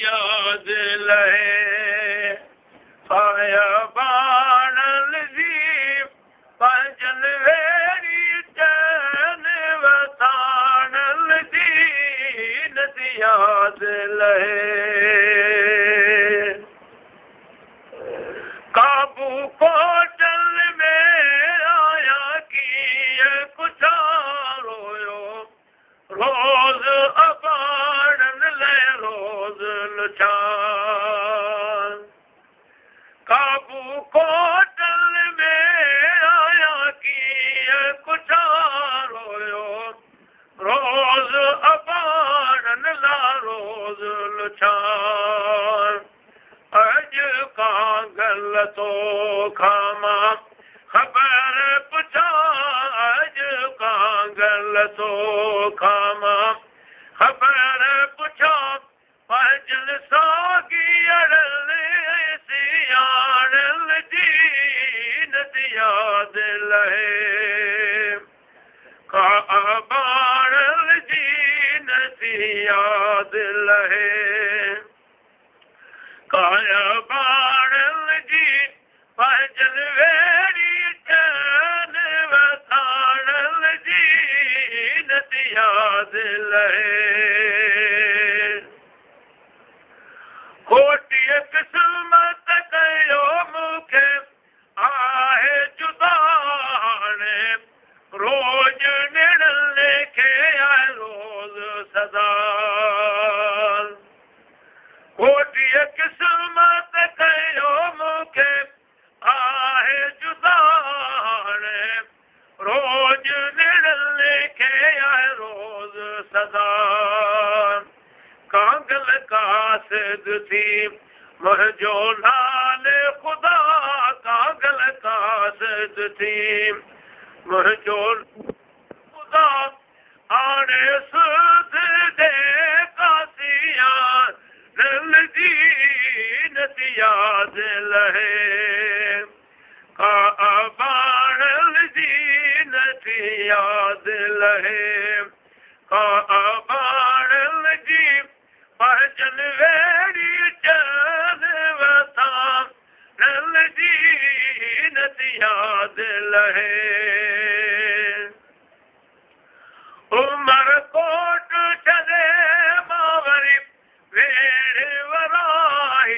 याद लहे आया बाणल जी पंजन वेरी चैन वसाणल दीन याद लहे काबू कोटल में आया की कुछ रोयो रोज अबाड़न ले रोज लुचान काबू कोटल में आया की कुछ रोयो रोज अबाड़न ला रोज लुचान अज कांगल तो खामा खबर पुछा अज कांगल तो खामा खबर पुछा पंजन सागी अड़ल सियाणल दीन याद लहे का बाणल दीन याद लहे काया बाणल जी पंजन वेरी चैन वसाणल दीन याद लहे कोटि किस्मत कयो मूंखे आहे जुदाणे रोज निड़ल लेखे आए रोज सदा कोटि किस्मत कयो मूंखे आहे जुदाणे रोज निड़ल लेखे आए रोज सदा कांगल कासिद थी मुंहिंजो नाले खुदा कांगल कासिद थी मुंहिंजो खुदा हाणे सुध दे कासिया नल दीन याद लहे का बाणल दीन याद लहे का बाणल जी पंजन वेरी चैन वसा नल दीन याद लहे उमर कोट छॾे मावरी वेड़ वराय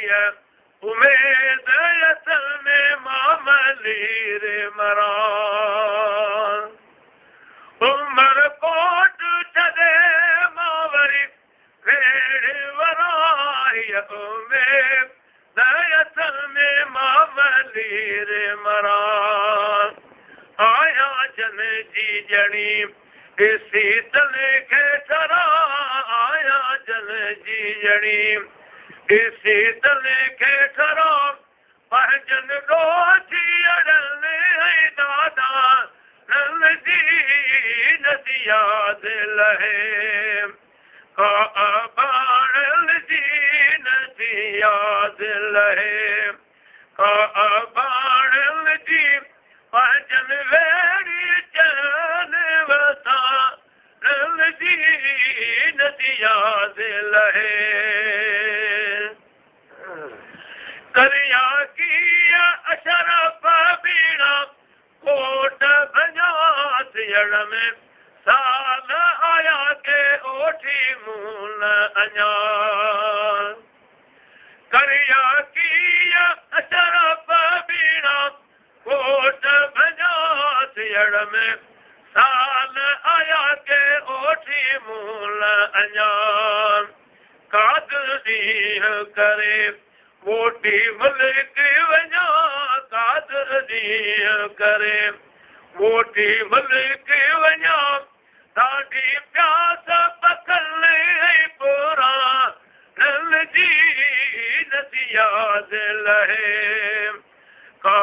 उमेद असल में मामलीर मरान उमर कोट छॾे मावरी वेड़ वराय उमेद असल में मामलीर मरान आया जन जी जणी शीतल खे सरा आया जल जी जणी शीतल खे सरा पंजन डोजी अड़ल दादा नल दीन याद लहे का बाणल दीन याद लहे का बाणल जी पंजन वेरी चैन वसा नल दीन याद लहे करिया की अशरफ बीड़ा कोट भजात जड़ में साल आया के ओठी मूल अञा करिया की अशरफ बीड़ा कोट भजात जड़ में साल आया के ओठी मूल अञा काद दीह करे वोटी मुल्क वञा कादर दीह करे वोटी मुल्क वञा ॾाढी प्यास पकल पूरा नल जी याद लहे का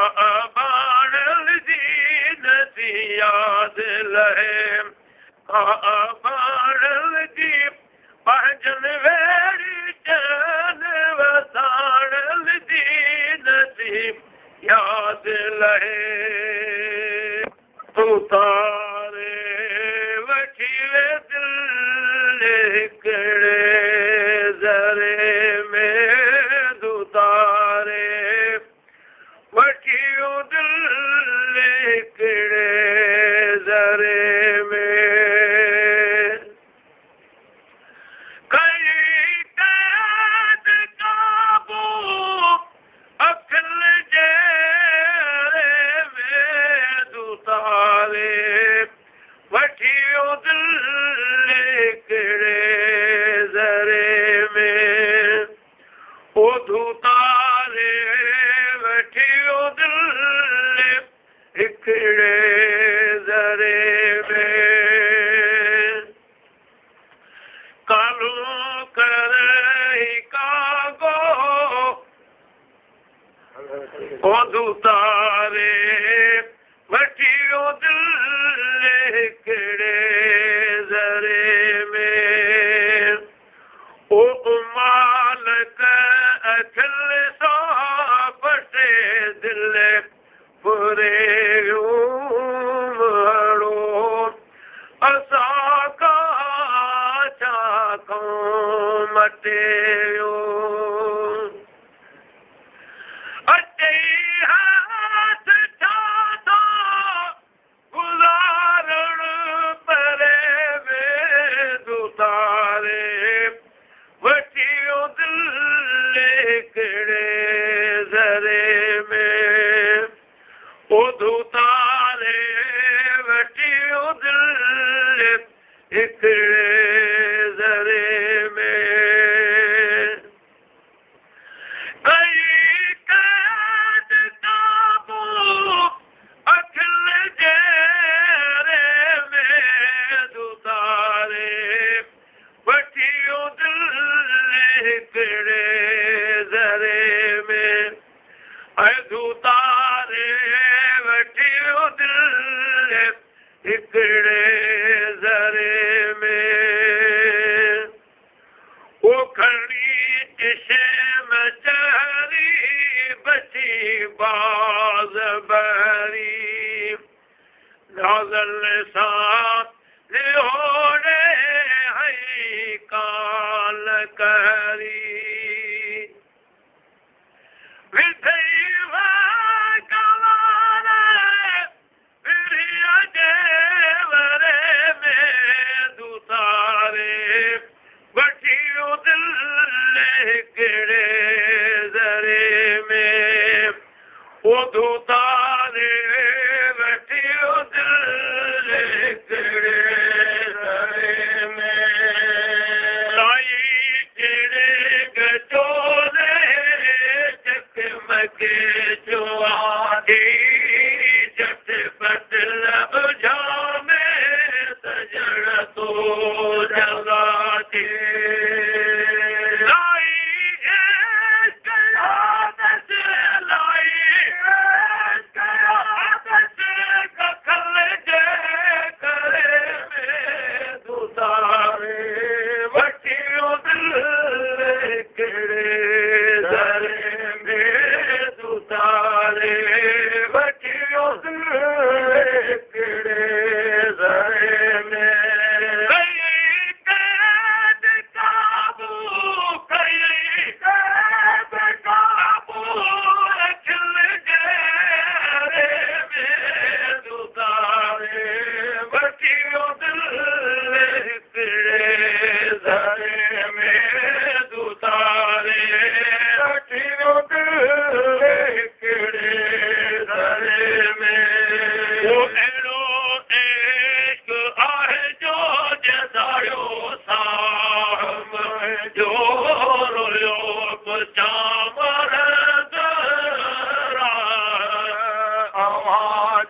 बाणल जी याद लहे का बाणल जी पंजन वेरी चैन वसाणल दीन याद लहे तू तारे वठी वे दिल हिकिड़े ज़रे में ओधू तारे वठियो दिल हिकिड़े ज़रे में ओ मालिक अखिल सां बटे दिल पुरे मड़ो असां का छा कऊं मटियो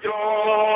जो